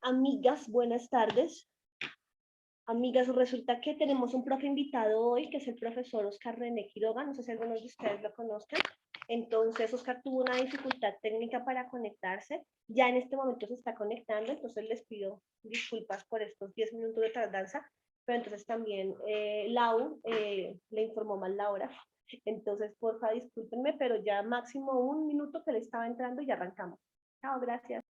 Amigas, buenas tardes. Amigas, resulta que tenemos un profe invitado hoy, que es el profesor Oscar René Quiroga. No sé si algunos de ustedes lo conozcan. Entonces, Oscar tuvo una dificultad técnica para conectarse. Ya en este momento se está conectando, entonces les pido disculpas por estos 10 minutos de tardanza. Pero entonces también Lau le informó mal la hora. Entonces, porfa, discúlpenme, pero ya máximo un minuto que le estaba entrando y ya arrancamos. Chao, gracias.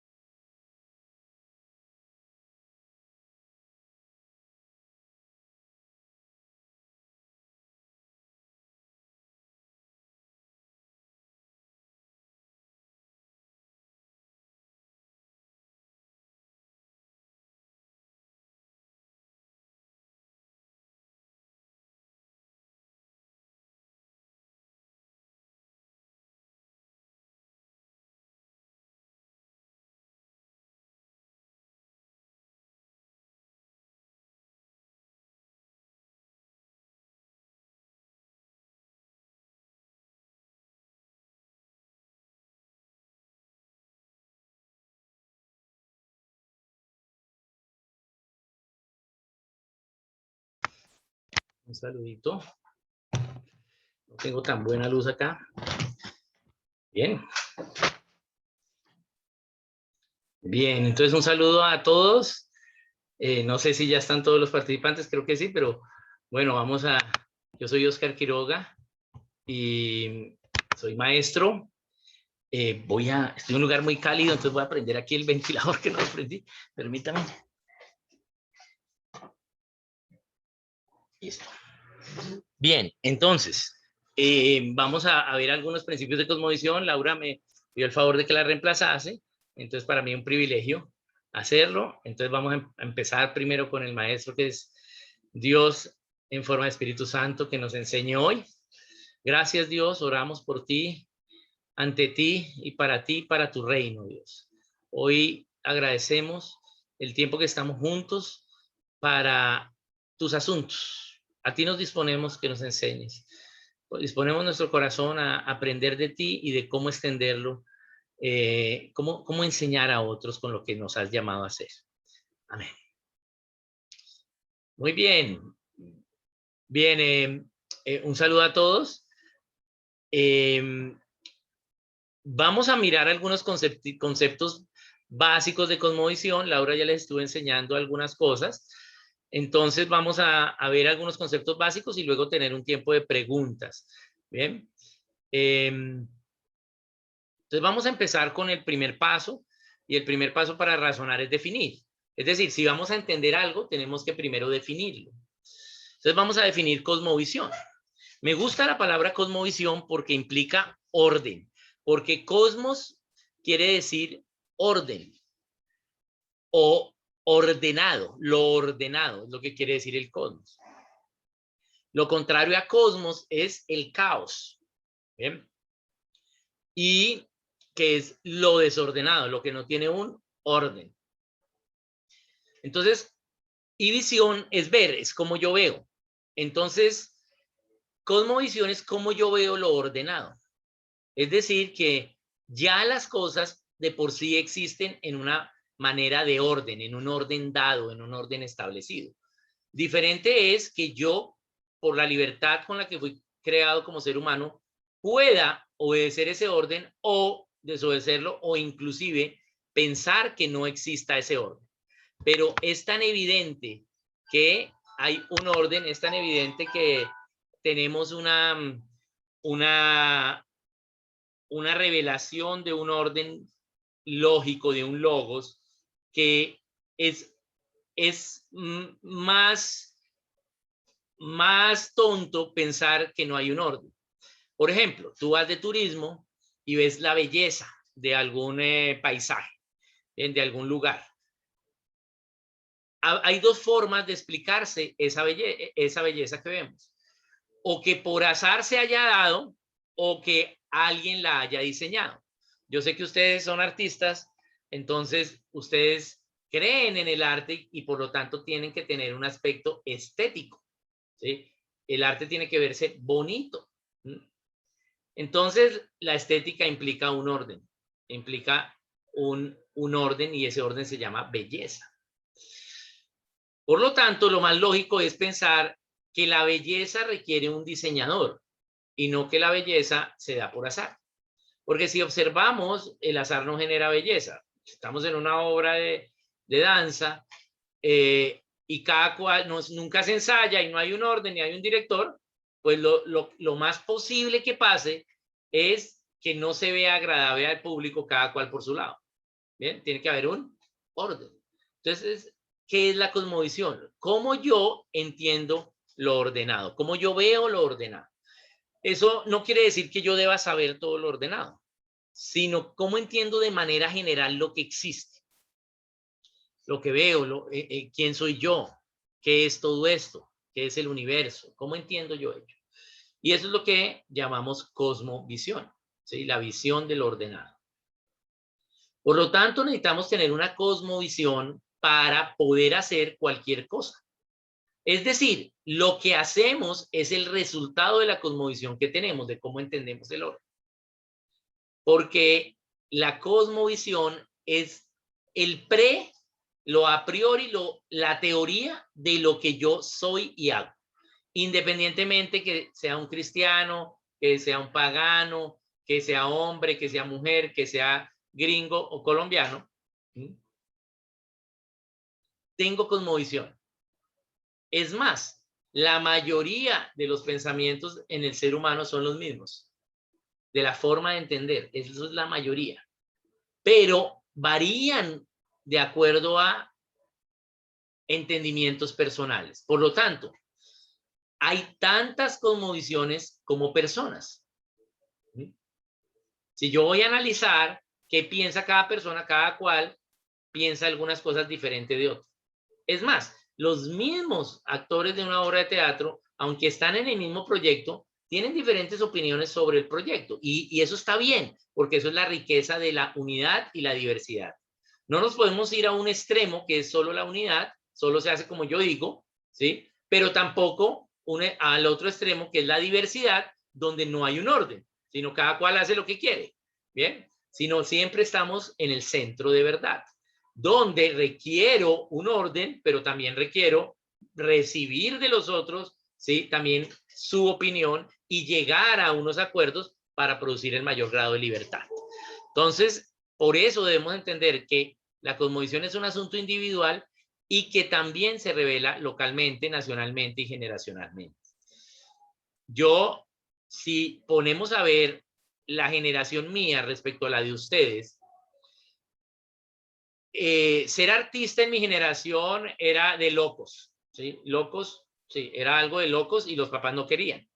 Un saludito. No tengo tan buena luz acá. Bien. Bien, entonces un saludo a todos. No sé si ya están todos los participantes, creo que sí, pero bueno, yo soy Oscar Quiroga y soy maestro. Estoy en un lugar muy cálido, entonces voy a prender aquí el ventilador que no lo prendí. Permítame. Listo. Bien, entonces, vamos a ver algunos principios de cosmovisión. Laura me dio el favor de que la reemplazase, entonces para mí es un privilegio hacerlo. Entonces vamos a empezar primero con el maestro, que es Dios en forma de Espíritu Santo, que nos enseñe hoy. Gracias, Dios, oramos por ti, ante ti y para tu reino, Dios. Hoy agradecemos el tiempo que estamos juntos para tus asuntos. A ti nos disponemos que nos enseñes. Disponemos nuestro corazón a aprender de ti y de cómo extenderlo, cómo enseñar a otros con lo que nos has llamado a hacer. Amén. Muy bien. Bien, un saludo a todos. Vamos a mirar algunos conceptos básicos de cosmovisión. Laura ya les estuve enseñando algunas cosas. Entonces vamos a ver algunos conceptos básicos y luego tener un tiempo de preguntas. Bien. Entonces vamos a empezar con el primer paso, y el primer paso para razonar es definir. Es decir, si vamos a entender algo, tenemos que primero definirlo. Entonces vamos a definir cosmovisión. Me gusta la palabra cosmovisión porque implica orden, porque cosmos quiere decir orden o ordenado, es lo que quiere decir el cosmos. Lo contrario a cosmos es el caos. ¿Bien? Y que es lo desordenado, lo que no tiene un orden. Entonces, y visión es ver, es como yo veo. Entonces, cosmovisión es como yo veo lo ordenado. Es decir, que ya las cosas de por sí existen en una manera de orden, en un orden dado, en un orden establecido. Diferente es que yo, por la libertad con la que fui creado como ser humano, pueda obedecer ese orden o desobedecerlo, o inclusive pensar que no exista ese orden. Pero es tan evidente que hay un orden, es tan evidente que tenemos una revelación de un orden lógico, de un logos, que es más tonto pensar que no hay un orden. Por ejemplo, tú vas de turismo y ves la belleza de algún paisaje, de algún lugar. Hay dos formas de explicarse esa belleza que vemos. O que por azar se haya dado, o que alguien la haya diseñado. Yo sé que ustedes son artistas, entonces ustedes creen en el arte y por lo tanto tienen que tener un aspecto estético, ¿sí? El arte tiene que verse bonito. Entonces la estética implica un orden, implica un orden, y ese orden se llama belleza. Por lo tanto, lo más lógico es pensar que la belleza requiere un diseñador y no que la belleza se da por azar. Porque si observamos, el azar no genera belleza. Estamos en una obra de danza y cada cual nunca se ensaya y no hay un orden ni hay un director, pues lo más posible que pase es que no se vea agradable al público, cada cual por su lado. Bien, tiene que haber un orden. Entonces, ¿qué es la cosmovisión? ¿Cómo yo entiendo lo ordenado? ¿Cómo yo veo lo ordenado? Eso no quiere decir que yo deba saber todo lo ordenado, sino cómo entiendo de manera general lo que existe, lo que veo, quién soy yo, qué es todo esto, qué es el universo, cómo entiendo yo ello. Y eso es lo que llamamos cosmovisión, ¿sí? La visión de lo ordenado. Por lo tanto, necesitamos tener una cosmovisión para poder hacer cualquier cosa. Es decir, lo que hacemos es el resultado de la cosmovisión que tenemos, de cómo entendemos el orden. Porque la cosmovisión es lo a priori, la teoría de lo que yo soy y hago. Independientemente que sea un cristiano, que sea un pagano, que sea hombre, que sea mujer, que sea gringo o colombiano, tengo cosmovisión. Es más, la mayoría de los pensamientos en el ser humano son los mismos, de la forma de entender, eso es la mayoría, pero varían de acuerdo a entendimientos personales. Por lo tanto, hay tantas cosmovisiones como personas. Si yo voy a analizar qué piensa cada persona, cada cual piensa algunas cosas diferentes de otras. Es más, los mismos actores de una obra de teatro, aunque están en el mismo proyecto, tienen diferentes opiniones sobre el proyecto. Y eso está bien, porque eso es la riqueza de la unidad y la diversidad. No nos podemos ir a un extremo que es solo la unidad, solo se hace como yo digo, ¿sí? Pero tampoco al otro extremo que es la diversidad, donde no hay un orden, sino cada cual hace lo que quiere, ¿bien? Sino siempre estamos en el centro de verdad, donde requiero un orden, pero también requiero recibir de los otros, ¿sí? También su opinión y llegar a unos acuerdos para producir el mayor grado de libertad. Entonces, por eso debemos entender que la cosmovisión es un asunto individual y que también se revela localmente, nacionalmente y generacionalmente. Si ponemos a ver la generación mía respecto a la de ustedes, ser artista en mi generación era de locos, ¿sí? Locos, sí, era algo de locos y los papás no querían.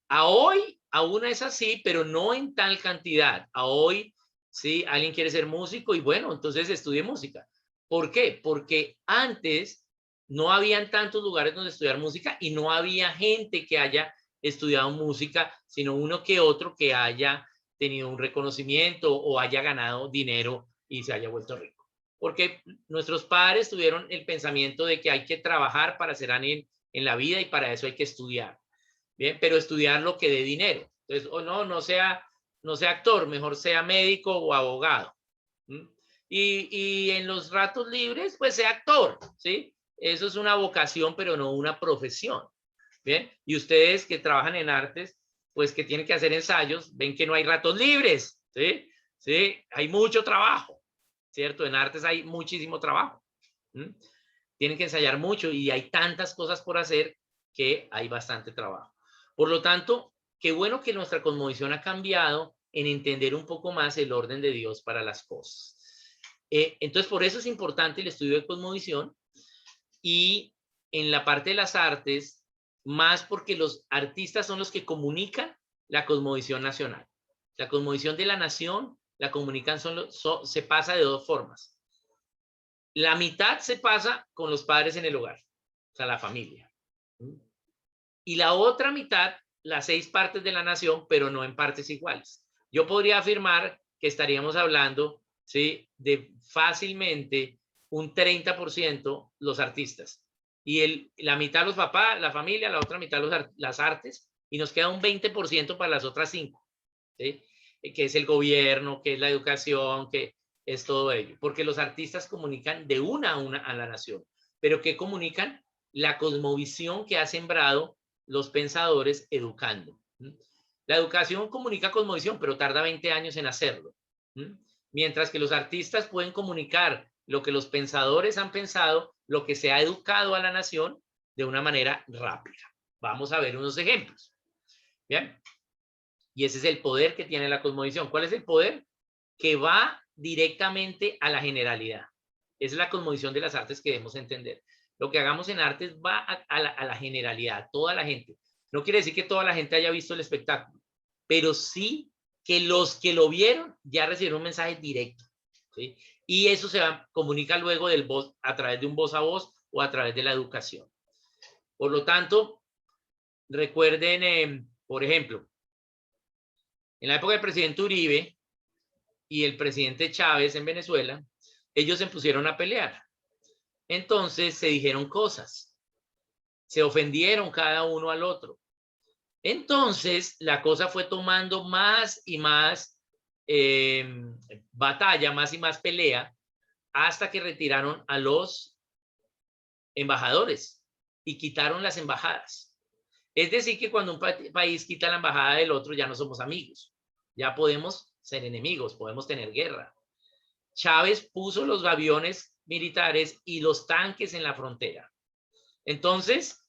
A hoy aún es así, pero no en tal cantidad. A hoy, sí, alguien quiere ser músico y bueno, entonces estudie música. ¿Por qué? Porque antes no habían tantos lugares donde estudiar música y no había gente que haya estudiado música, sino uno que otro que haya tenido un reconocimiento o haya ganado dinero y se haya vuelto rico. Porque nuestros padres tuvieron el pensamiento de que hay que trabajar para ser alguien en la vida y para eso hay que estudiar. Bien, pero estudiar lo que dé dinero. Entonces, no sea actor, mejor sea médico o abogado. Y en los ratos libres, pues sea actor, ¿sí? Eso es una vocación, pero no una profesión. Bien, y ustedes que trabajan en artes, pues que tienen que hacer ensayos, ven que no hay ratos libres, ¿sí? Sí, hay mucho trabajo, ¿cierto? En artes hay muchísimo trabajo. Tienen que ensayar mucho y hay tantas cosas por hacer que hay bastante trabajo. Por lo tanto, qué bueno que nuestra cosmovisión ha cambiado en entender un poco más el orden de Dios para las cosas. Entonces, por eso es importante el estudio de cosmovisión y en la parte de las artes, más porque los artistas son los que comunican la cosmovisión nacional. La cosmovisión de la nación la comunican, se pasa de dos formas. La mitad se pasa con los padres en el hogar, o sea, la familia. Y la otra mitad, las 6 partes de la nación, pero no en partes iguales. Yo podría afirmar que estaríamos hablando, ¿sí?, de fácilmente un 30% los artistas. Y la mitad los papás, la familia, la otra mitad las artes, y nos queda un 20% para las otras 5, ¿sí? Que es el gobierno, que es la educación, que es todo ello, porque los artistas comunican de una a la nación, pero ¿qué comunican? La cosmovisión que ha sembrado los pensadores educando. La educación comunica cosmovisión, pero tarda 20 años en hacerlo. Mientras que los artistas pueden comunicar lo que los pensadores han pensado, lo que se ha educado a la nación de una manera rápida. Vamos a ver unos ejemplos. Bien. Y ese es el poder que tiene la cosmovisión. ¿Cuál es el poder? Que va directamente a la generalidad. Es la cosmovisión de las artes que debemos entender. Lo que hagamos en artes va a la generalidad, a toda la gente. No quiere decir que toda la gente haya visto el espectáculo, pero sí que los que lo vieron ya recibieron un mensaje directo, ¿sí? Y eso se comunica luego del voz, a través de un voz a voz o a través de la educación. Por lo tanto, recuerden, por ejemplo, en la época del presidente Uribe y el presidente Chávez en Venezuela, ellos se pusieron a pelear. Entonces se dijeron cosas, se ofendieron cada uno al otro. Entonces la cosa fue tomando más y más batalla, más y más pelea, hasta que retiraron a los embajadores y quitaron las embajadas. Es decir, que cuando un país quita la embajada del otro, ya no somos amigos, ya podemos ser enemigos, podemos tener guerra. Chávez puso los aviones militares y los tanques en la frontera. Entonces,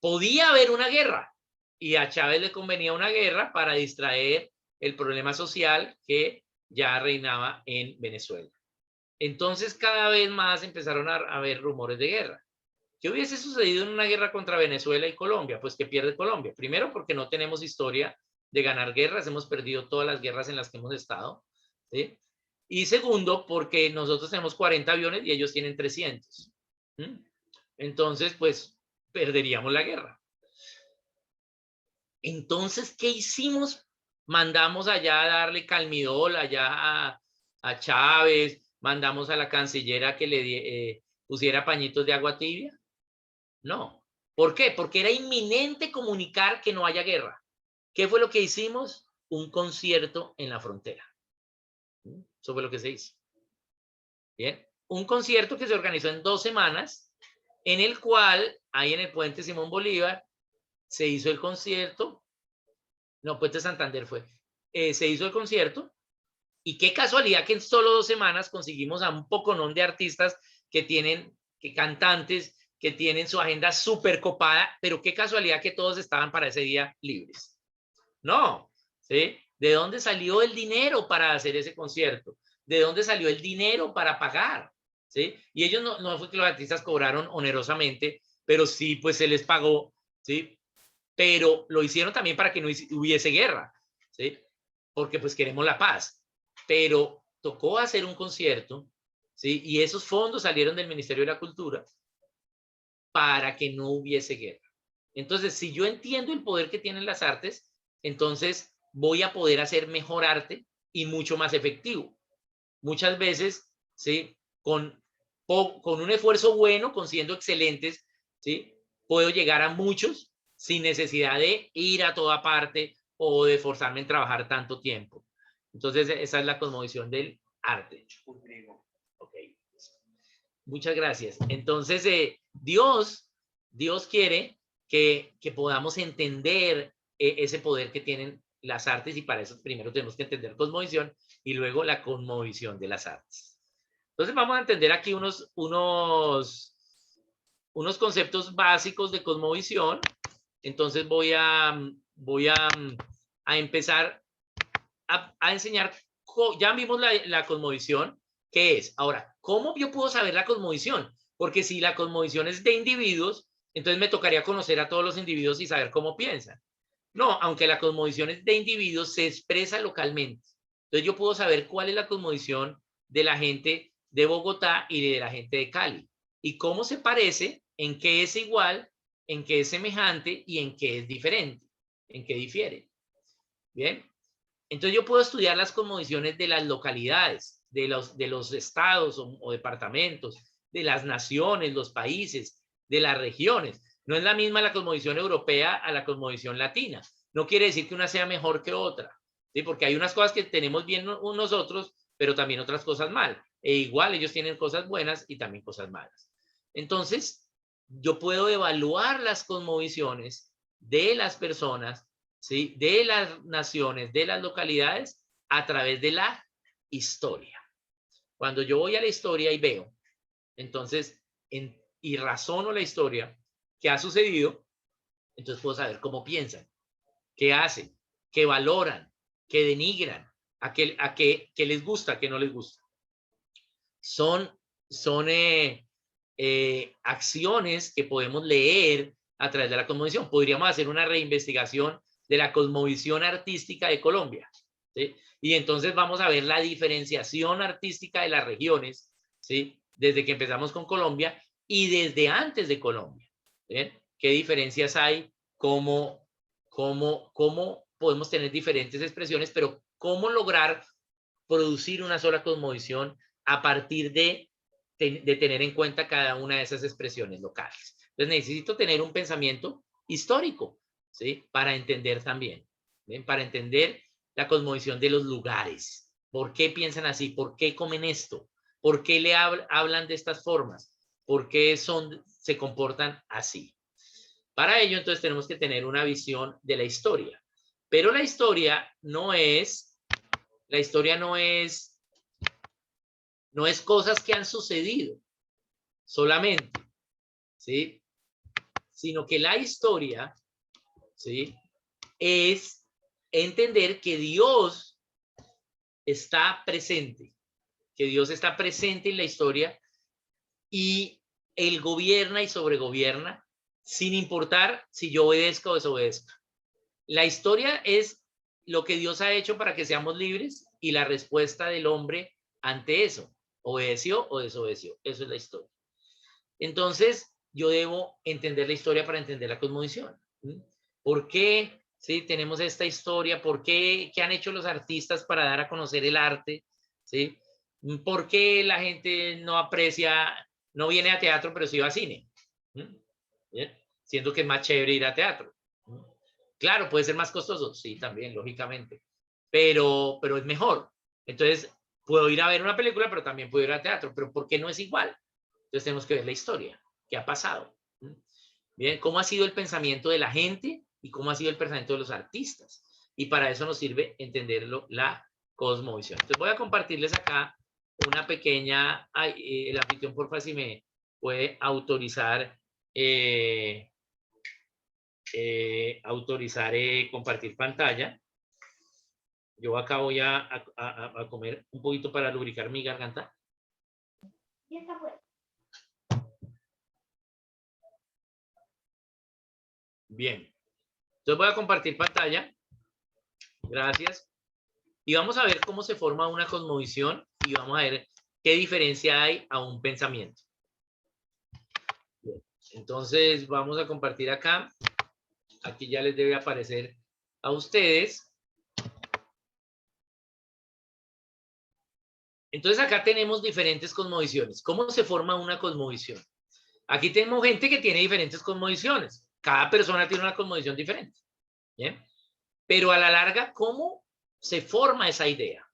podía haber una guerra y a Chávez le convenía una guerra para distraer el problema social que ya reinaba en Venezuela. Entonces, cada vez más empezaron a haber rumores de guerra. ¿Qué hubiese sucedido en una guerra contra Venezuela y Colombia? Pues que pierde Colombia. Primero, porque no tenemos historia de ganar guerras, hemos perdido todas las guerras en las que hemos estado, ¿sí? Y segundo, porque nosotros tenemos 40 aviones y ellos tienen 300. Entonces, pues, perderíamos la guerra. Entonces, ¿qué hicimos? Mandamos allá a darle calmidol allá a Chávez, mandamos a la canciller que le pusiera pañitos de agua tibia. No. ¿Por qué? Porque era inminente comunicar que no haya guerra. ¿Qué fue lo que hicimos? Un concierto en la frontera. Eso fue lo que se hizo. Bien. Un concierto que se organizó en 2 semanas, en el cual, ahí en el Puente Simón Bolívar, se hizo el concierto. No, Puente Santander fue. Se hizo el concierto. Y qué casualidad que en solo 2 semanas conseguimos a un poconón de artistas cantantes, que tienen su agenda súper copada, pero qué casualidad que todos estaban para ese día libres. No, ¿sí? ¿De dónde salió el dinero para hacer ese concierto? ¿De dónde salió el dinero para pagar? ¿Sí? Y ellos no fue que los artistas cobraron onerosamente, pero sí, pues se les pagó, ¿sí? Pero lo hicieron también para que no hubiese guerra, ¿sí? Porque pues queremos la paz. Pero tocó hacer un concierto, ¿sí? Y esos fondos salieron del Ministerio de la Cultura para que no hubiese guerra. Entonces, si yo entiendo el poder que tienen las artes, entonces voy a poder hacer mejor arte y mucho más efectivo. Muchas veces, ¿sí? Con un esfuerzo bueno, con siendo excelentes, ¿sí? Puedo llegar a muchos sin necesidad de ir a toda parte o de forzarme en trabajar tanto tiempo. Entonces, esa es la cosmovisión del arte. Okay. Muchas gracias. Entonces, Dios quiere que podamos entender ese poder que tienen las artes, y para eso primero tenemos que entender cosmovisión y luego la cosmovisión de las artes. Entonces vamos a entender aquí unos conceptos básicos de cosmovisión. Entonces voy a empezar a enseñar. Ya vimos la cosmovisión, ¿qué es? Ahora, ¿cómo yo puedo saber la cosmovisión? Porque si la cosmovisión es de individuos, entonces me tocaría conocer a todos los individuos y saber cómo piensan. No, aunque la cosmovisión es de individuos, se expresa localmente. Entonces yo puedo saber cuál es la cosmovisión de la gente de Bogotá y de la gente de Cali. Y cómo se parece, en qué es igual, en qué es semejante y en qué es diferente, en qué difiere. Bien. Entonces yo puedo estudiar las cosmovisiones de las localidades, de los estados o departamentos, de las naciones, los países, de las regiones. No es la misma la cosmovisión europea a la cosmovisión latina. No quiere decir que una sea mejor que otra, ¿sí? Porque hay unas cosas que tenemos bien nosotros pero también otras cosas mal. E igual ellos tienen cosas buenas y también cosas malas. Entonces, yo puedo evaluar las cosmovisiones de las personas, ¿sí? De las naciones, de las localidades, a través de la historia. Cuando yo voy a la historia y veo, entonces, y razono la historia, qué ha sucedido, entonces puedo saber cómo piensan, qué hacen, qué valoran, qué denigran, a qué les gusta, a qué no les gusta. Son acciones que podemos leer a través de la cosmovisión. Podríamos hacer una reinvestigación de la cosmovisión artística de Colombia, ¿sí? Y entonces vamos a ver la diferenciación artística de las regiones, ¿sí? Desde que empezamos con Colombia y desde antes de Colombia, ¿sí? ¿Qué diferencias hay? ¿Cómo podemos tener diferentes expresiones? Pero ¿cómo lograr producir una sola cosmovisión a partir de tener en cuenta cada una de esas expresiones locales? Entonces necesito tener un pensamiento histórico, ¿sí? Para entender también, ¿bien? Para entender la cosmovisión de los lugares. ¿Por qué piensan así? ¿Por qué comen esto? ¿Por qué le hablan de estas formas? ¿Por qué se comportan así? Para ello, entonces, tenemos que tener una visión de la historia. Pero la historia no es cosas que han sucedido solamente, ¿sí? Sino que la historia, ¿sí? Es entender que Dios está presente, en la historia y Él gobierna y sobregobierna sin importar si yo obedezco o desobedezco. La historia es lo que Dios ha hecho para que seamos libres y la respuesta del hombre ante eso. ¿Obedeció o desobedeció? Eso es la historia. Entonces, yo debo entender la historia para entender la cosmovisión. ¿Por qué, sí, tenemos esta historia? ¿Por qué? ¿Qué han hecho los artistas para dar a conocer el arte? ¿Sí? ¿Por qué la gente no viene a teatro, pero sí va a cine? ¿Bien? Siendo que es más chévere ir a teatro. Claro, puede ser más costoso, sí, también, lógicamente, pero es mejor. Entonces, puedo ir a ver una película, pero también puedo ir a teatro, pero ¿por qué no es igual? Entonces tenemos que ver la historia, qué ha pasado. Bien, cómo ha sido el pensamiento de la gente y cómo ha sido el pensamiento de los artistas. Y para eso nos sirve entenderlo, la cosmovisión. Entonces voy a compartirles acá una pequeña, el anfitrión, porfa, si me puede autorizar, compartir pantalla. Yo acá voy a comer un poquito para lubricar mi garganta. Ya está bueno. Bien. Entonces voy a compartir pantalla. Gracias. Y vamos a ver cómo se forma una cosmovisión y vamos a ver qué diferencia hay a un pensamiento. Bien. Entonces vamos a compartir acá. Aquí ya les debe aparecer a ustedes. Entonces acá tenemos diferentes cosmovisiones. ¿Cómo se forma una cosmovisión? Aquí tenemos gente que tiene diferentes cosmovisiones. Cada persona tiene una cosmovisión diferente. ¿Bien? Pero a la larga, ¿cómo se forma esa idea?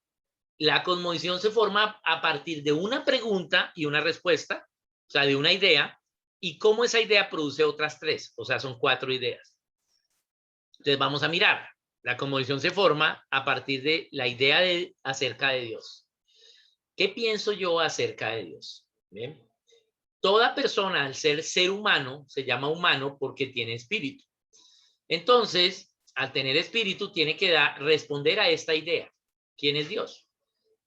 La cosmovisión se forma a partir de una pregunta y una respuesta, o sea, de una idea, y cómo esa idea produce otras tres, o sea, son 4 ideas. Entonces vamos a mirar. La cosmovisión se forma a partir de la idea acerca de Dios. ¿Qué pienso yo acerca de Dios? ¿Bien? Toda persona, al ser humano, se llama humano porque tiene espíritu. Entonces, al tener espíritu, tiene que responder a esta idea. ¿Quién es Dios?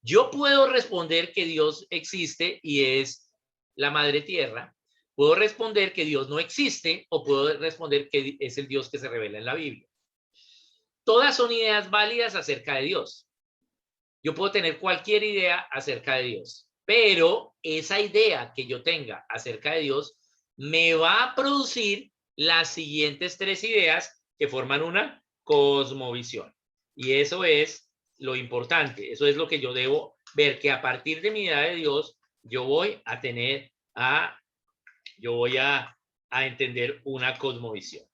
Yo puedo responder que Dios existe y es la madre tierra. Puedo responder que Dios no existe o puedo responder que es el Dios que se revela en la Biblia. Todas son ideas válidas acerca de Dios. Yo puedo tener cualquier idea acerca de Dios, pero esa idea que yo tenga acerca de Dios me va a producir las siguientes 3 ideas que forman una cosmovisión. Y eso es lo importante, eso es lo que yo debo ver, que a partir de mi idea de Dios, yo voy a entender una cosmovisión.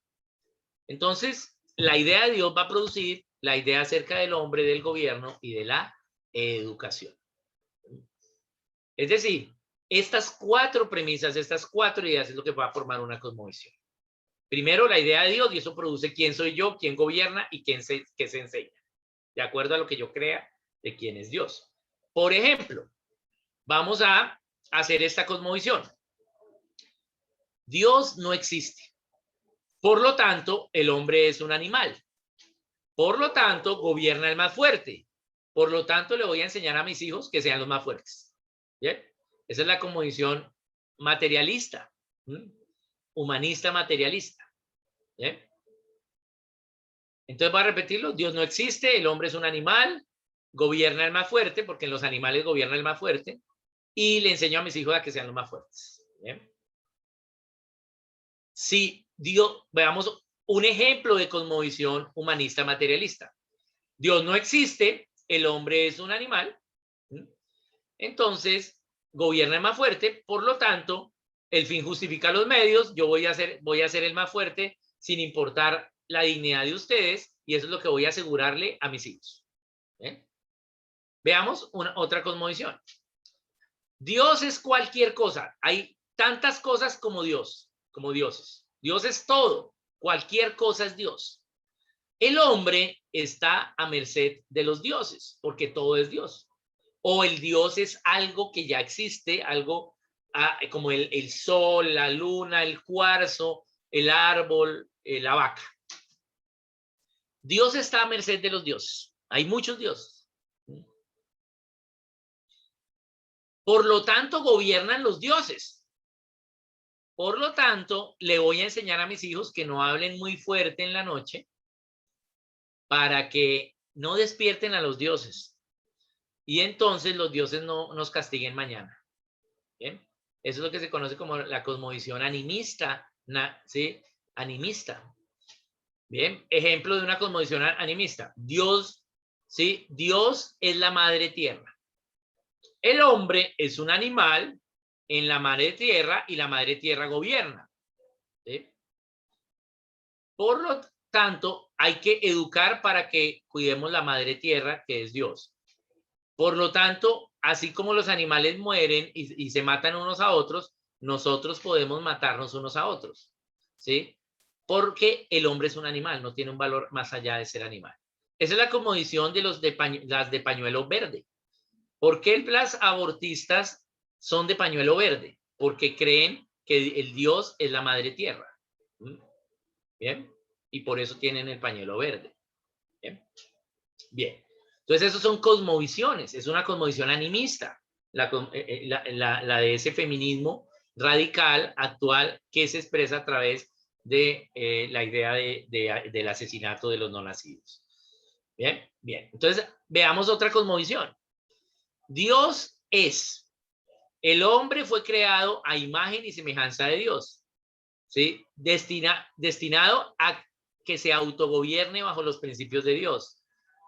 Entonces, la idea de Dios va a producir la idea acerca del hombre, del gobierno y de la educación. Es decir, estas 4 premisas, estas 4 ideas es lo que va a formar una cosmovisión. Primero, la idea de Dios, y eso produce quién soy yo, quién gobierna y qué se enseña, de acuerdo a lo que yo crea de quién es Dios. Por ejemplo, vamos a hacer esta cosmovisión. Dios no existe. Por lo tanto, el hombre es un animal. Por lo tanto, gobierna el más fuerte. Por lo tanto, le voy a enseñar a mis hijos que sean los más fuertes. ¿Bien? Esa es la cosmovisión materialista, humanista materialista. ¿Bien? Entonces voy a repetirlo. Dios no existe, el hombre es un animal, gobierna el más fuerte, porque en los animales gobierna el más fuerte, y le enseño a mis hijos a que sean los más fuertes. ¿Bien? Si Dios, veamos un ejemplo de cosmovisión humanista materialista. Dios no existe, el hombre es un animal, entonces gobierna el más fuerte, por lo tanto, el fin justifica los medios, yo voy a ser el más fuerte sin importar la dignidad de ustedes, y eso es lo que voy a asegurarle a mis hijos. Veamos otra cosmovisión. Dios es cualquier cosa, hay tantas cosas como Dios, como dioses. Dios es todo, cualquier cosa es Dios. El hombre está a merced de los dioses, porque todo es Dios. O el Dios es algo que ya existe, algo como el sol, la luna, el cuarzo, el árbol, la vaca. Dios está a merced de los dioses. Hay muchos dioses. Por lo tanto, gobiernan los dioses. Por lo tanto, le voy a enseñar a mis hijos que no hablen muy fuerte en la noche para que no despierten a los dioses. Y entonces los dioses no nos castiguen mañana. ¿Bien? Eso es lo que se conoce como la cosmovisión animista. ¿Sí? Animista. Bien, ejemplo de una cosmovisión animista. Dios, ¿sí? Dios es la madre tierra. El hombre es un animal en la madre tierra y la madre tierra gobierna. ¿Sí? Por lo tanto, hay que educar para que cuidemos la madre tierra, que es Dios. Por lo tanto, así como los animales mueren y se matan unos a otros, nosotros podemos matarnos unos a otros. ¿Sí? Porque el hombre es un animal, no tiene un valor más allá de ser animal. Esa es la cosmovisión de las de pañuelo verde. ¿Por qué las abortistas son de pañuelo verde? Porque creen que el Dios es la madre tierra. ¿Bien? Y por eso tienen el pañuelo verde. Bien. Bien. Entonces, esos son cosmovisiones. Es una cosmovisión animista. La de ese feminismo radical, actual, que se expresa a través de la idea del asesinato de los no nacidos. Bien, bien. Entonces, veamos otra cosmovisión. Dios es. El hombre fue creado a imagen y semejanza de Dios. ¿Sí? Destinado a que se autogobierne bajo los principios de Dios.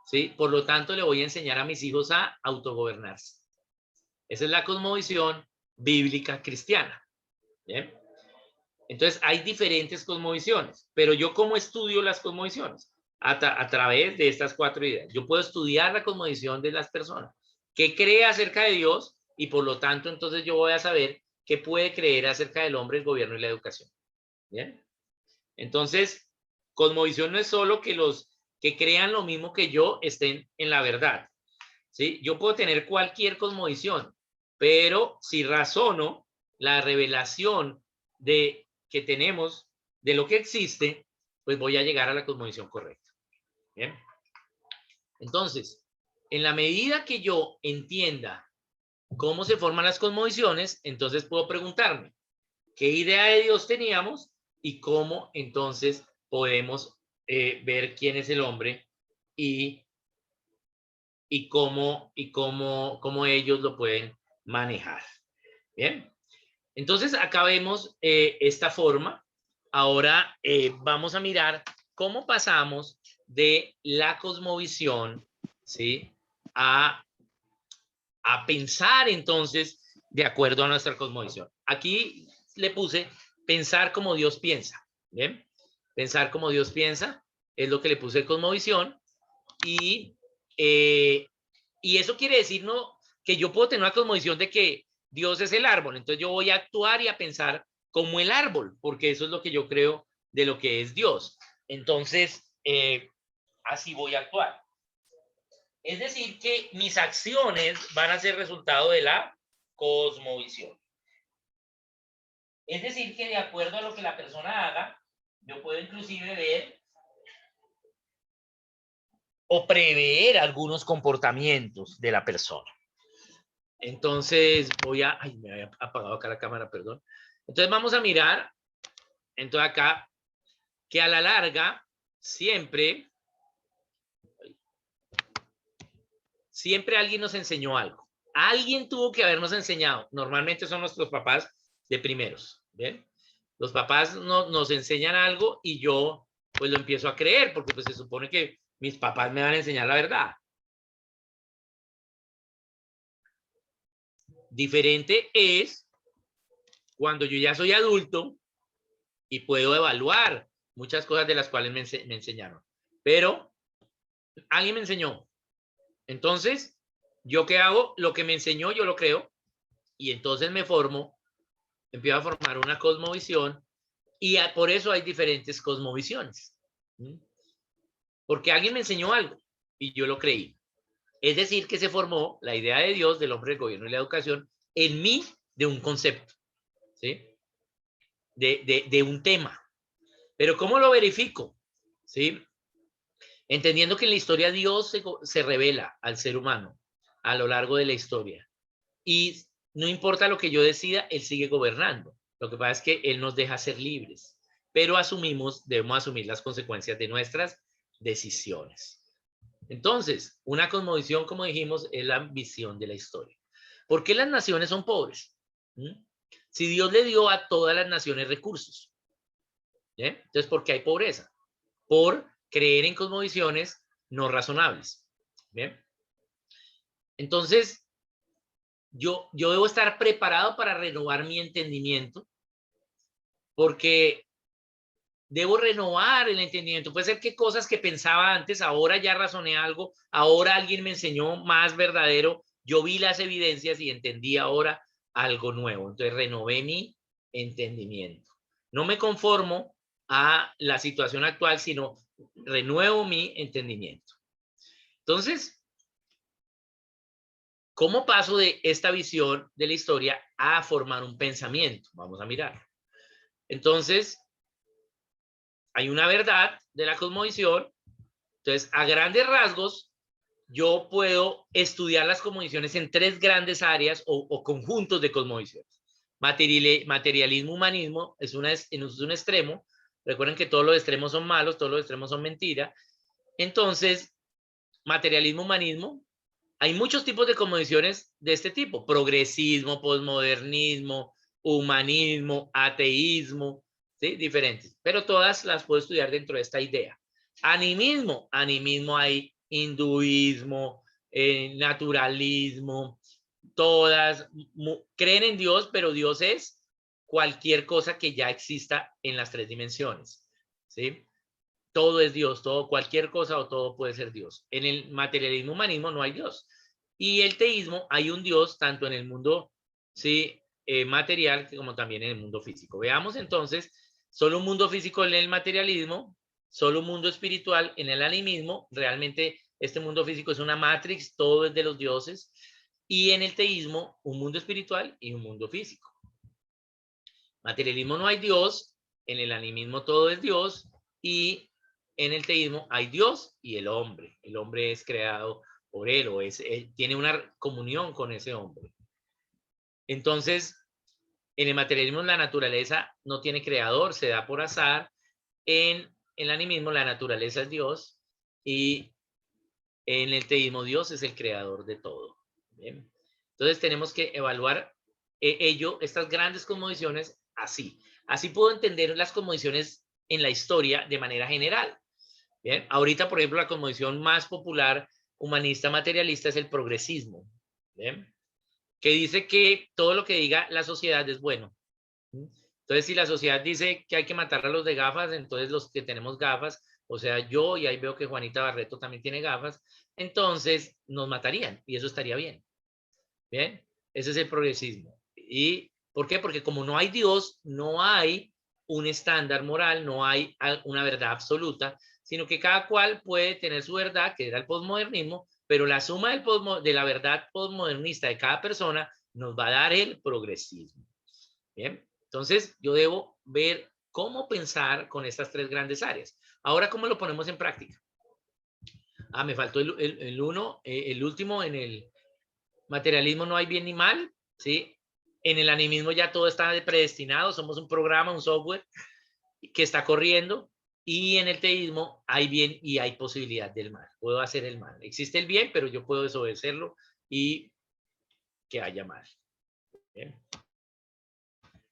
¿Sí? Por lo tanto, le voy a enseñar a mis hijos a autogobernarse. Esa es la cosmovisión bíblica cristiana. ¿Bien? Entonces, hay diferentes cosmovisiones, pero yo ¿cómo estudio las cosmovisiones? A través de estas 4 ideas. Yo puedo estudiar la cosmovisión de las personas. ¿Qué cree acerca de Dios? Y por lo tanto, entonces yo voy a saber qué puede creer acerca del hombre, el gobierno y la educación. ¿Bien? Entonces, cosmovisión no es solo que los que crean lo mismo que yo estén en la verdad. ¿Sí? Yo puedo tener cualquier cosmovisión, pero si razono la revelación que tenemos de lo que existe, pues voy a llegar a la cosmovisión correcta. ¿Bien? Entonces, en la medida que yo entienda cómo se forman las cosmovisiones, entonces puedo preguntarme qué idea de Dios teníamos y cómo entonces podemos ver quién es el hombre y cómo ellos lo pueden manejar. Bien. Entonces, acá vemos esta forma. Ahora vamos a mirar cómo pasamos de la cosmovisión, ¿sí? a pensar entonces de acuerdo a nuestra cosmovisión. Aquí le puse pensar como Dios piensa. ¿Bien? Pensar como Dios piensa es lo que le puse cosmovisión. Y eso quiere decir, ¿no?, que yo puedo tener una cosmovisión de que Dios es el árbol, entonces yo voy a actuar y a pensar como el árbol, porque eso es lo que yo creo de lo que es Dios. Entonces, así voy a actuar. Es decir, que mis acciones van a ser resultado de la cosmovisión. Es decir, que de acuerdo a lo que la persona haga, yo puedo inclusive ver o prever algunos comportamientos de la persona. Entonces voy a... Ay, me había apagado acá la cámara, perdón. Entonces vamos a mirar, entonces acá, que a la larga siempre alguien nos enseñó algo. Alguien tuvo que habernos enseñado. Normalmente son nuestros papás de primeros. ¿Bien? Los papás nos enseñan algo y yo pues lo empiezo a creer porque pues se supone que mis papás me van a enseñar la verdad. Diferente es cuando yo ya soy adulto y puedo evaluar muchas cosas de las cuales me enseñaron. Pero alguien me enseñó. Entonces, ¿yo qué hago? Lo que me enseñó yo lo creo y entonces me formo, empiezo a formar una cosmovisión y por eso hay diferentes cosmovisiones. Porque alguien me enseñó algo y yo lo creí. Es decir, que se formó la idea de Dios, del hombre, el gobierno y la educación en mí de un concepto, ¿sí? De un tema. Pero ¿cómo lo verifico? ¿Sí? Entendiendo que en la historia Dios se revela al ser humano a lo largo de la historia. Y no importa lo que yo decida, Él sigue gobernando. Lo que pasa es que Él nos deja ser libres, pero debemos asumir las consecuencias de nuestras decisiones. Entonces, una cosmovisión, como dijimos, es la visión de la historia. ¿Por qué las naciones son pobres? Si Dios le dio a todas las naciones recursos, ¿bien? Entonces, ¿por qué hay pobreza? Por creer en cosmovisiones no razonables. ¿Bien? Entonces, yo debo estar preparado para renovar mi entendimiento, porque debo renovar el entendimiento. Puede ser que cosas que pensaba antes, ahora ya razoné algo, ahora alguien me enseñó más verdadero, yo vi las evidencias y entendí ahora algo nuevo. Entonces renové mi entendimiento. No me conformo a la situación actual, sino renuevo mi entendimiento. Entonces, ¿cómo paso de esta visión de la historia a formar un pensamiento? Vamos a mirar. Entonces, hay una verdad de la cosmovisión. Entonces, a grandes rasgos, yo puedo estudiar las cosmovisiones en tres grandes áreas o conjuntos de cosmovisiones. Materialismo, humanismo es un extremo. Recuerden que todos los extremos son malos, todos los extremos son mentira. Entonces, materialismo, humanismo, hay muchos tipos de cosmovisiones de este tipo: progresismo, posmodernismo, humanismo, ateísmo, ¿sí? Diferentes, pero todas las puedo estudiar dentro de esta idea. Animismo hay hinduismo, naturalismo, todas creen en Dios, pero Dios es cualquier cosa que ya exista en las tres dimensiones, ¿sí? Todo es Dios, todo, cualquier cosa o todo puede ser Dios. En el materialismo, humanismo no hay Dios. Y el teísmo, hay un Dios tanto en el mundo, ¿sí? Material como también en el mundo físico. Veamos entonces, solo un mundo físico en el materialismo, solo un mundo espiritual en el animismo. Realmente este mundo físico es una matrix, todo es de los dioses. Y en el teísmo, un mundo espiritual y un mundo físico. Materialismo no hay Dios, en el animismo todo es Dios, y en el teísmo hay Dios y el hombre. El hombre es creado por él o él tiene una comunión con ese hombre. Entonces, en el materialismo la naturaleza no tiene creador, se da por azar. En el animismo la naturaleza es Dios y en el teísmo Dios es el creador de todo. ¿Bien? Entonces tenemos que evaluar estas grandes cosmovisiones así. Así puedo entender las cosmovisiones en la historia de manera general. Bien, ahorita, por ejemplo, la cosmovisión más popular humanista materialista es el progresismo. Bien, que dice que todo lo que diga la sociedad es bueno. Entonces, si la sociedad dice que hay que matar a los de gafas, entonces los que tenemos gafas, o sea, yo, y ahí veo que Juanita Barreto también tiene gafas, entonces nos matarían y eso estaría bien. Bien, ese es el progresismo. ¿Y por qué? Porque como no hay Dios, no hay un estándar moral, no hay una verdad absoluta, sino que cada cual puede tener su verdad, que era el posmodernismo, pero la suma de la verdad posmodernista de cada persona nos va a dar el progresismo. Bien, entonces yo debo ver cómo pensar con estas tres grandes áreas. Ahora, ¿cómo lo ponemos en práctica? Me faltó el último. En el materialismo no hay bien ni mal, ¿sí? En el animismo ya todo está predestinado, somos un programa, un software que está corriendo, y en el teísmo hay bien y hay posibilidad del mal. Puedo hacer el mal. Existe el bien, pero yo puedo desobedecerlo y que haya mal. Bien.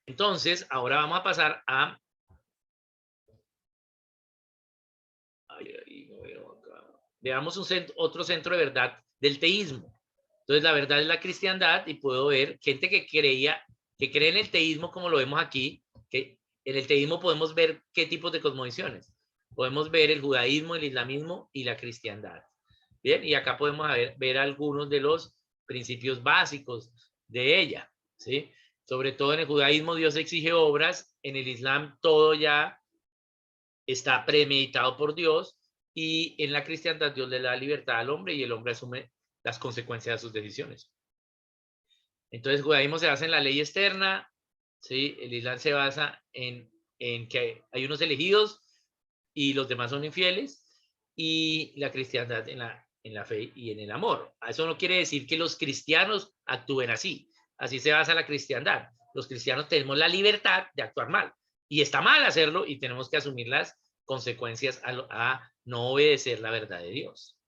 Entonces, ahora vamos a pasar a... Veamos otro centro de verdad del teísmo. Entonces, la verdad es la cristiandad, y puedo ver gente que cree en el teísmo, como lo vemos aquí, que en el teísmo podemos ver qué tipos de cosmovisiones. Podemos ver el judaísmo, el islamismo y la cristiandad. Bien, y acá podemos ver algunos de los principios básicos de ella, ¿sí? Sobre todo en el judaísmo Dios exige obras, en el islam todo ya está premeditado por Dios, y en la cristiandad Dios le da libertad al hombre y el hombre asume las consecuencias de sus decisiones. Entonces, el judaísmo se basa en la ley externa, ¿sí? El islam se basa en que hay unos elegidos y los demás son infieles, y la cristiandad en la fe y en el amor. Eso no quiere decir que los cristianos actúen así. Así se basa la cristiandad. Los cristianos tenemos la libertad de actuar mal, y está mal hacerlo, y tenemos que asumir las consecuencias a no obedecer la verdad de Dios.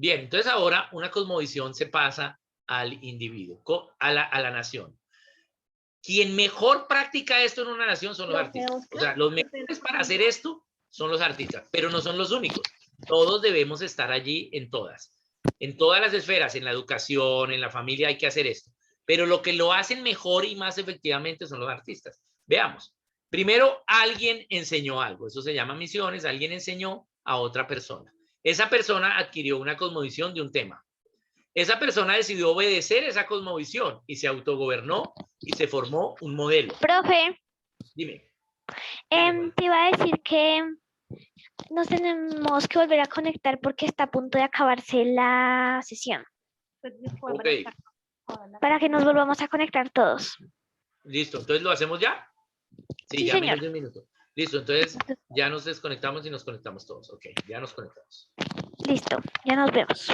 Bien, entonces ahora una cosmovisión se pasa al individuo, a la nación. Quien mejor practica esto en una nación son los artistas. O sea, los mejores para hacer esto son los artistas, pero no son los únicos. Todos debemos estar allí en todas las esferas, en la educación, en la familia, hay que hacer esto. Pero lo que lo hacen mejor y más efectivamente son los artistas. Veamos. Primero, alguien enseñó algo. Eso se llama misiones. Alguien enseñó a otra persona. Esa persona adquirió una cosmovisión de un tema. Esa persona decidió obedecer esa cosmovisión y se autogobernó y se formó un modelo. Profe, Dime. te iba a decir que nos tenemos que volver a conectar porque está a punto de acabarse la sesión. Ok. Para que nos volvamos a conectar todos. Listo. Entonces, ¿lo hacemos ya? Sí, ya señor. menos de un minuto. Listo. Entonces, ya nos desconectamos y nos conectamos todos. Ok, ya nos conectamos. Listo, ya nos vemos.